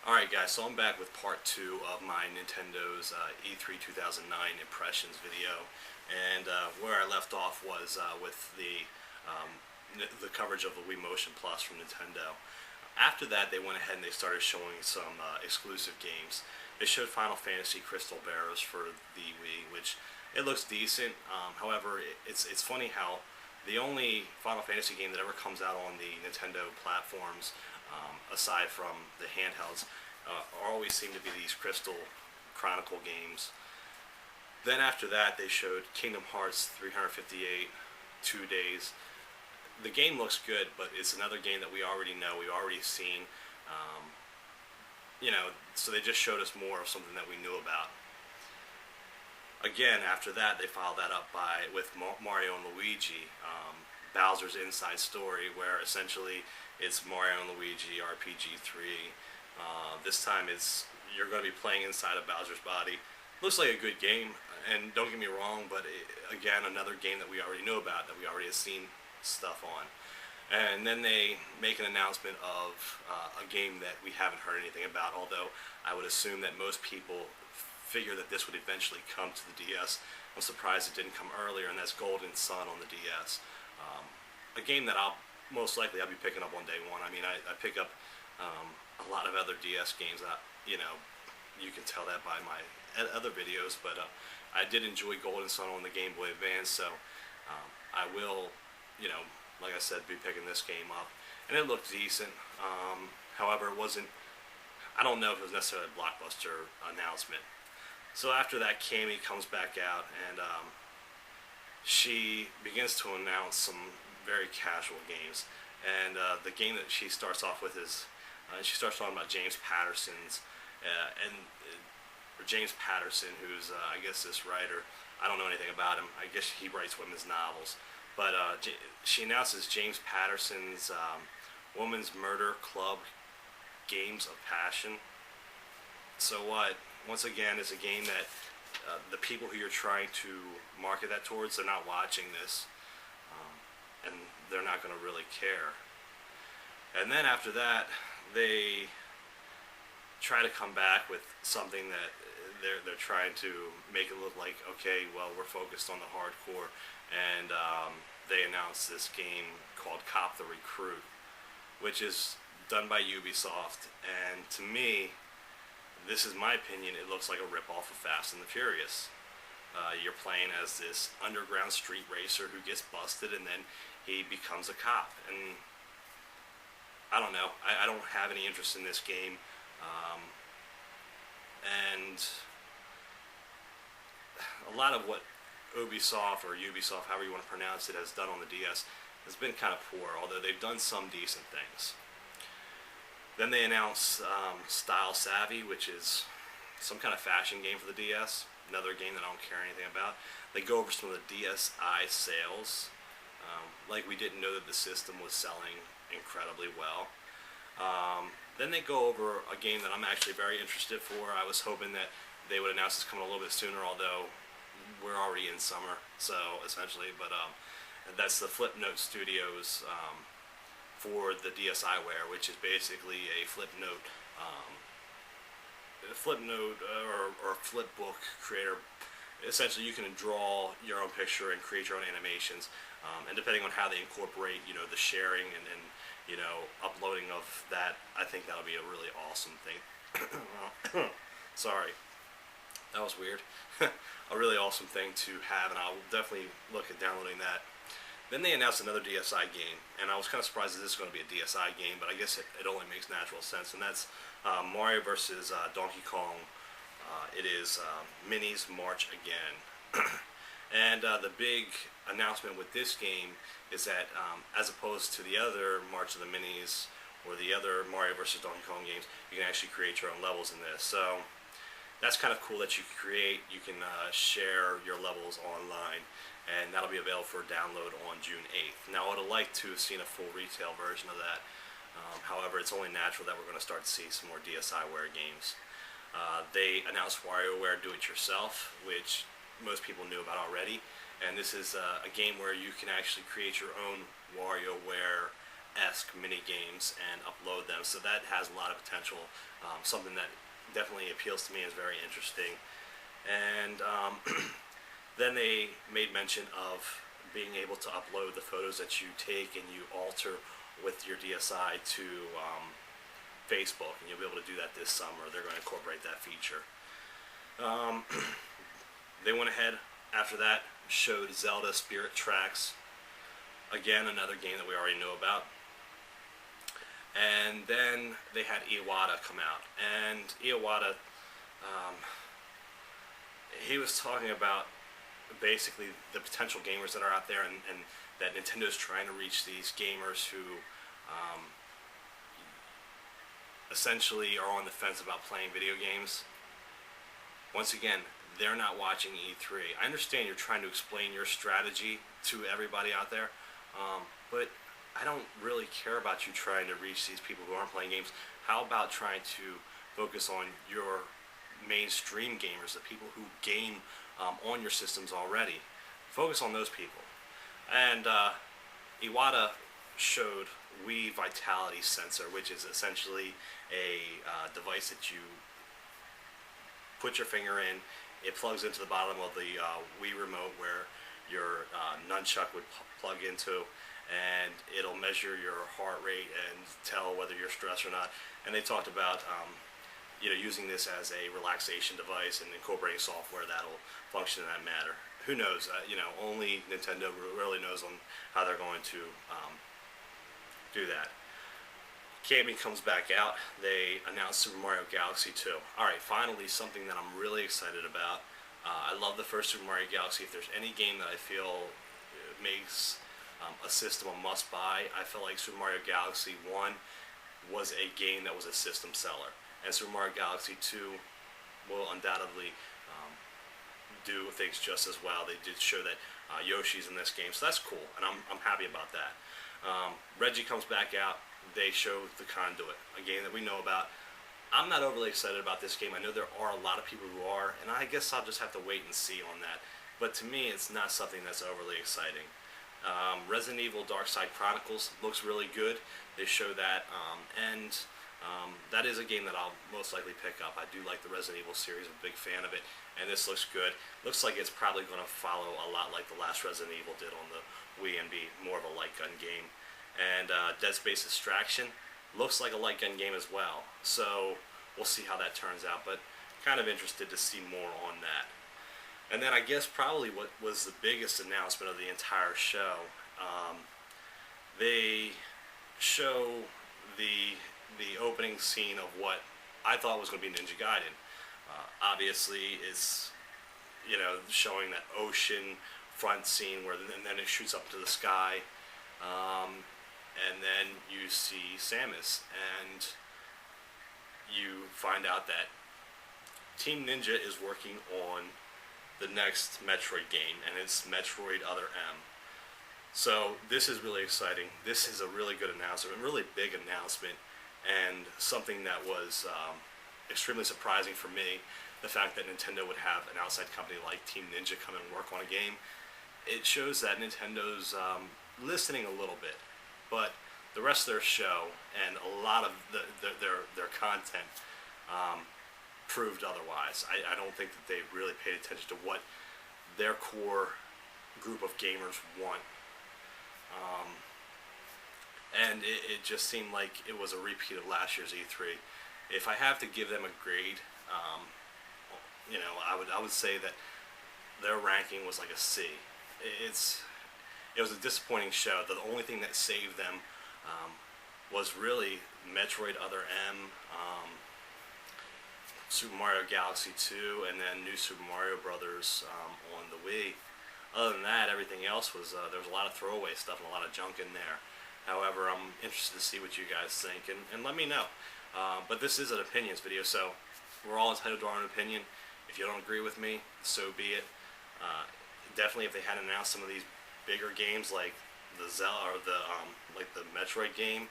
Alright guys, so I'm back with part 2 of my Nintendo's E3 2009 impressions video, and where I left off was with the coverage of the Wii Motion Plus from Nintendo. After that, they went ahead and they started showing some exclusive games. They showed Final Fantasy Crystal Barrows for the Wii, which it looks decent. However, it's funny how the only Final Fantasy game that ever comes out on the Nintendo platforms, aside from the handhelds, always seem to be these Crystal Chronicle games. Then after that, they showed Kingdom Hearts 358, 2 Days. The game looks good, but it's another game that we already know, we've already seen. So they just showed us more of something that we knew about. Again, after that, they followed that up with Mario and Luigi, Bowser's Inside Story, where essentially it's Mario and Luigi RPG 3. This time you're going to be playing inside of Bowser's body. Looks like a good game, and don't get me wrong, but again, another game that we already knew about, that we already have seen stuff on. And then they make an announcement of a game that we haven't heard anything about, although I would assume that most people figure that this would eventually come to the DS. I'm surprised it didn't come earlier, and that's Golden Sun on the DS. A game that I'll be picking up on day one. I mean, I pick up a lot of other DS games. You can tell that by my other videos, but I did enjoy Golden Sun on the Game Boy Advance, so I will, like I said, be picking this game up. And it looked decent. However, it wasn't, I don't know if it was necessarily a blockbuster announcement. So after that, Cammy comes back out, and she begins to announce some very casual games. And the game that she starts off with is, she starts talking about James Patterson's, James Patterson, who's, I guess, this writer. I don't know anything about him. I guess he writes women's novels. But she announces James Patterson's Women's Murder Club Games of Passion. So what? Once again, it's a game that the people who you're trying to market that towards, they're not watching this. And they're not going to really care. And then after that, they try to come back with something that they're trying to make it look like, okay, well, we're focused on the hardcore, and they announced this game called Cop the Recruit, which is done by Ubisoft, and to me, this is my opinion, it looks like a rip-off of Fast and the Furious. You're playing as this underground street racer who gets busted, and then he becomes a cop, and I don't know, I don't have any interest in this game. And a lot of what Ubisoft, however you want to pronounce it, has done on the DS has been kind of poor, although they've done some decent things. Then they announced Style Savvy, which is some kind of fashion game for the DS, another game that I don't care anything about. They go over some of the DSi sales, like we didn't know that the system was selling incredibly well. Then they go over a game that I'm actually very interested for. I was hoping that they would announce this coming a little bit sooner, although we're already in summer, so essentially, but that's the Flipnote Studios for the DSiWare, which is basically a Flipnote or flipbook creator. Essentially, you can draw your own picture and create your own animations, and depending on how they incorporate, the sharing and uploading of that, I think that'll be a really awesome thing. Sorry, that was weird. A really awesome thing to have, and I'll definitely look at downloading that. Then they announced another DSi game, and I was kind of surprised that this is going to be a DSi game, but I guess it only makes natural sense, and that's Mario vs. Donkey Kong. It is Minis March Again. And the big announcement with this game is that as opposed to the other March of the Minis or the other Mario vs. Donkey Kong games, you can actually create your own levels in this. So that's kind of cool that you can share your levels online, and that'll be available for download on June 8th. Now, I would have liked to have seen a full retail version of that. However, it's only natural that we're going to start to see some more DSiWare games. They announced WarioWare Do-It-Yourself, which most people knew about already, and this is a game where you can actually create your own WarioWare esque mini games and upload them. So that has a lot of potential. Something that definitely appeals to me, is very interesting. And then they made mention of being able to upload the photos that you take and you alter with your DSi to Facebook, and you'll be able to do that this summer. They're going to incorporate that feature. They went ahead after that, showed Zelda Spirit Tracks. Again, another game that we already know about. And then they had Iwata come out. And Iwata, he was talking about basically the potential gamers that are out there, and that Nintendo's trying to reach these gamers who essentially are on the fence about playing video games. Once again, they're not watching E3. I understand you're trying to explain your strategy to everybody out there, but I don't really care about you trying to reach these people who aren't playing games. How about trying to focus on your mainstream gamers, the people who game on your systems already? Focus on those people. And Iwata showed Wii Vitality Sensor, which is essentially a device that you put your finger in. It plugs into the bottom of the Wii remote where your nunchuck would plug into, and it'll measure your heart rate and tell whether you're stressed or not. And they talked about using this as a relaxation device and incorporating software that'll function in that manner. Who knows? Only Nintendo really knows on how they're going to do that. Kirby comes back out. They announced Super Mario Galaxy 2. Alright, finally something that I'm really excited about. I love the first Super Mario Galaxy. If there's any game that I feel makes a system a must-buy, I feel like Super Mario Galaxy 1 was a game that was a system seller. And Super Mario Galaxy 2 will undoubtedly do things just as well. They did show that Yoshi's in this game, so that's cool, and I'm happy about that. Reggie comes back out. They show The Conduit, a game that we know about. I'm not overly excited about this game. I know there are a lot of people who are, and I guess I'll just have to wait and see on that. But to me, it's not something that's overly exciting. Resident Evil Dark Side Chronicles looks really good. They show that, and that is a game that I'll most likely pick up. I do like the Resident Evil series. I'm a big fan of it, and this looks good. Looks like it's probably going to follow a lot like the last Resident Evil did on the Wii and be more of a light gun game. And Dead Space Extraction looks like a light gun game as well. So we'll see how that turns out, but kind of interested to see more on that. And then I guess probably what was the biggest announcement of the entire show, they show the opening scene of what I thought was going to be Ninja Gaiden. Obviously, it's showing that ocean front scene where and then it shoots up to the sky, and then you see Samus, and you find out that Team Ninja is working on the next Metroid game, and it's Metroid Other M. So this is really exciting. This is a really good announcement, a really big announcement, and something that was extremely surprising for me. The fact that Nintendo would have an outside company like Team Ninja come and work on a game, it shows that Nintendo's listening a little bit. But the rest of their show and a lot of their content proved otherwise. I don't think that they really paid attention to what their core group of gamers want. And it just seemed like it was a repeat of last year's E3. If I have to give them a grade, I would say that their ranking was like a C. It was a disappointing show. The only thing that saved them was really Metroid Other M, Super Mario Galaxy 2, and then New Super Mario Brothers on the Wii. Other than that, everything else was there was a lot of throwaway stuff and a lot of junk in there. However, I'm interested to see what you guys think, and let me know. But this is an opinions video, so we're all entitled to our own opinion. If you don't agree with me, so be it. Definitely, if they hadn't announced some of these bigger games like the Zelda or the Metroid game,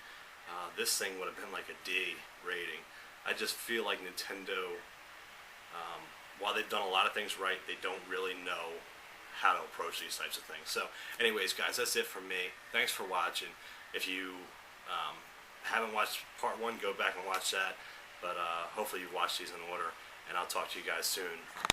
this thing would have been like a D rating. I just feel like Nintendo, while they've done a lot of things right, they don't really know how to approach these types of things. So anyways, guys, that's it from me. Thanks for watching. If you Haven't watched part 1, go back and watch that. But hopefully you've watched these in order, and I'll talk to you guys soon.